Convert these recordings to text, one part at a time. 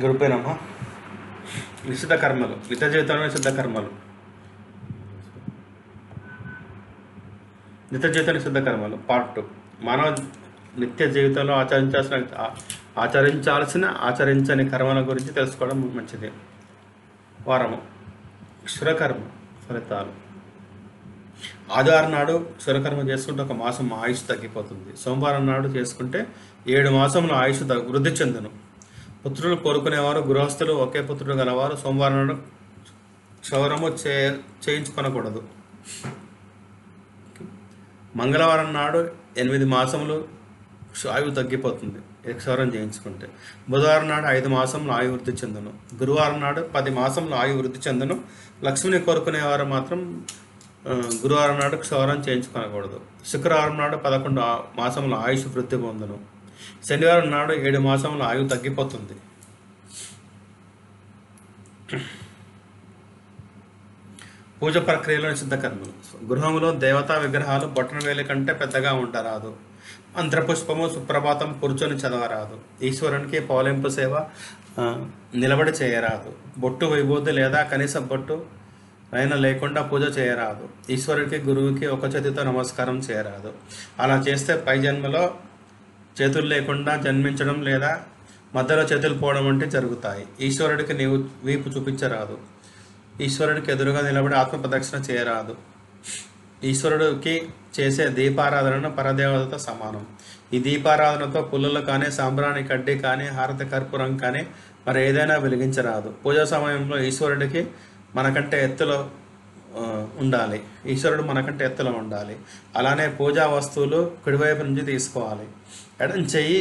గురుపేనమ్మా. నిషిద్ధ కర్మలు, నిత్య జీవితంలో నిషిద్ధ కర్మలు. నిత్య జీవిత నిషిద్ధ కర్మలు పార్ట్ 2. మానవ నిత్య జీవితంలో ఆచరించని కర్మల గురించి తెలుసుకోవడం మంచిది. వారము క్షురకర్మ ఫలితాలు. ఆదివారం నాడు క్షురకర్మ చేసుకుంటే 1 మాసం ఆయుష్ తగ్గిపోతుంది. సోమవారం నాడు చేసుకుంటే 7 మాసంలో ఆయుష్ వృద్ధి చెందును. పుత్రులు కోరుకునేవారు, గృహస్థులు ఒకే పుత్రుడు గలవారు సోమవారం నాడు క్షౌరము చేయించుకొనకూడదు. మంగళవారం నాడు 8 మాసములు ఆయువు తగ్గిపోతుంది క్షౌరం చేయించుకుంటే. బుధవారం నాడు 5 మాసంలో ఆయు వృద్ధి చెందును. గురువారం నాడు 10 మాసంలో ఆయు వృద్ధి చెందును. లక్ష్మిని కోరుకునేవారు మాత్రం గురువారం నాడు క్షౌరం చేయించుకోనకూడదు. శుక్రవారం నాడు 11 మాసంలో ఆయుష్ వృద్ధి పొందును. శనివారం నాడు 7 మాసంలో ఆయువు తగ్గిపోతుంది. పూజ ప్రక్రియలో నిషిద్ధ కర్మలు. గృహంలో దేవతా విగ్రహాలు బొట్టన వేలి కంటే పెద్దగా ఉండరాదు. మంత్రపుష్పము సుప్రభాతం కూర్చొని చదవరాదు. ఈశ్వరునికి పౌలింపు సేవ నిలబడి చేయరాదు. బొట్టు విభూతి లేదా కనీస బొట్టు అయినా లేకుండా పూజ చేయరాదు. ఈశ్వరుడికి గురువుకి ఒక చేతితో నమస్కారం చేయరాదు. అలా చేస్తే పై జన్మలో చేతులు లేకుండా జన్మించడం లేదా మధ్యలో చేతులు పోవడం వంటి జరుగుతాయి. ఈశ్వరుడికి నీవు వీపు చూపించరాదు. ఈశ్వరుడికి ఎదురుగా నిలబడి ఆత్మ ప్రదక్షిణ చేయరాదు. ఈశ్వరుడికి చేసే దీపారాధన పరదేవతతో సమానం. ఈ దీపారాధనతో పుల్లలు కానీ, సాంబ్రాణి కడ్డీ కానీ, హారతి కర్పూరం కానీ మరి ఏదైనా వెలిగించరాదు. పూజా సమయంలో ఈశ్వరుడికి మనకంటే ఎత్తులో ఉండాలి. ఈశ్వరుడు మనకంటే ఎత్తులో ఉండాలి. అలానే పూజా వస్తువులు కుడివైపు నుంచి తీసుకోవాలి. ఎడం చెయ్యి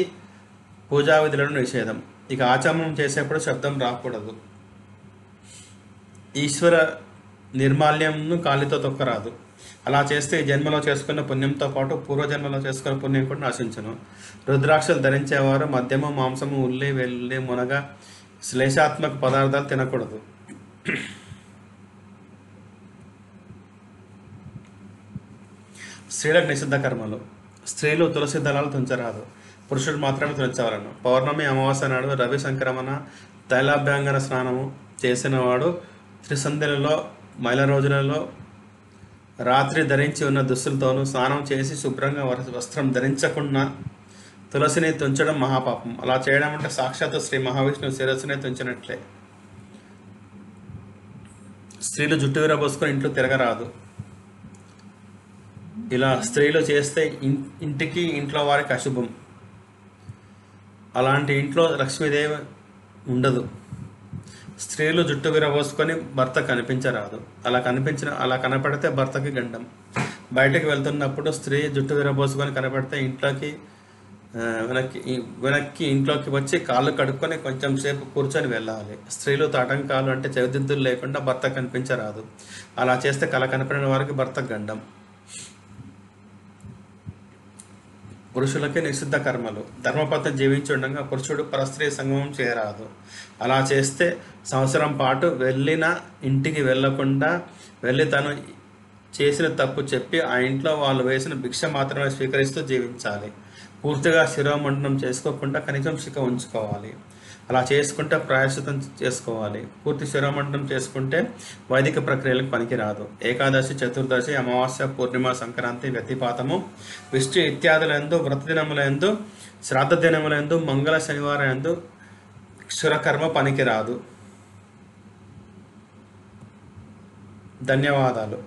పూజా విధులను నిషేధం. ఇక ఆచమనం చేసేప్పుడు శబ్దం రాకూడదు. ఈశ్వర నిర్మాల్యంను కాలితో తొక్కరాదు. అలా చేస్తే ఈ జన్మలో చేసుకున్న పుణ్యంతో పాటు పూర్వజన్మలో చేసుకున్న పుణ్యం కూడా నశించును. రుద్రాక్షలు ధరించేవారు మద్యము, మాంసము, ఉల్లి, వెల్లుల్లి, మునగ, శ్లేషాత్మక పదార్థాలు తినకూడదు. స్త్రీలకు నిషిద్ధ కర్మలు. స్త్రీలు తులసి దళాలు తుంచరాదు. పురుషుడు మాత్రమే తుంచవలను. పౌర్ణమి, అమావాస్య నాడు రవి సంక్రమణ, తైలాభ్యంగన స్నానము చేసినవాడు త్రిసంధ్యలలో మైల రోజులలో రాత్రి ధరించి ఉన్న దుస్తులతోనూ స్నానం చేసి శుభ్రంగా వస్త్రం ధరించకుండా తులసిని తుంచడం మహాపాపం. అలా చేయడం అంటే సాక్షాత్తు శ్రీ మహావిష్ణువు శిరస్సునే తుంచినట్లే. స్త్రీలు జుట్టు విరబోసుకొని ఇంట్లో తిరగరాదు. ఇలా స్త్రీలు చేస్తే ఇంటికి, ఇంట్లో వారికి అశుభం. అలాంటి ఇంట్లో లక్ష్మీదేవి ఉండదు. స్త్రీలు జుట్టు విరబోసుకొని భర్త కనిపించరాదు. అలా కనపడితే భర్తకి గండం. బయటకు వెళ్తున్నప్పుడు స్త్రీ జుట్టు విరబోసుకొని కనపడితే వెనక్కి ఇంట్లోకి వచ్చి కాళ్ళు కడుక్కొని కొంచెం సేపు కూర్చొని వెళ్ళాలి. స్త్రీలు తాటంకాలు అంటే చెవిదిద్దులు లేకుండా భర్త కనిపించరాదు. అలా చేస్తే కళ కనపడిన వారికి భర్త గండం. పురుషులకి నిషిద్ధ కర్మలు. ధర్మపత్ని జీవించి ఉండగా పురుషుడు పరస్త్రీ సంగమం చేయరాదు. అలా చేస్తే సంవత్సరం పాటు వెళ్ళిన ఇంటికి వెళ్ళకుండా వెళ్ళి తను చేసిన తప్పు చెప్పి ఆ ఇంట్లో వాళ్ళు వేసిన భిక్ష మాత్రమే స్వీకరిస్తూ జీవించాలి. పూర్తిగా శిరోమండనం చేసుకోకుండా కనీసం శిఖ ఉంచుకోవాలి. అలా చేసుకుంటే ప్రాయశ్చితం చేసుకోవాలి. పూర్తి శిరోమండనం చేసుకుంటే వైదిక ప్రక్రియలకు పనికిరాదు. ఏకాదశి, చతుర్దశి, అమావాస్య, పూర్ణిమ, సంక్రాంతి, వ్యతిపాతము, విష్ణు ఇత్యాదులందు, వ్రత దినములందు, శ్రాద్ధ దినములందు, మంగళ శనివారం యందు క్షురకర్మ పనికిరాదు. ధన్యవాదాలు.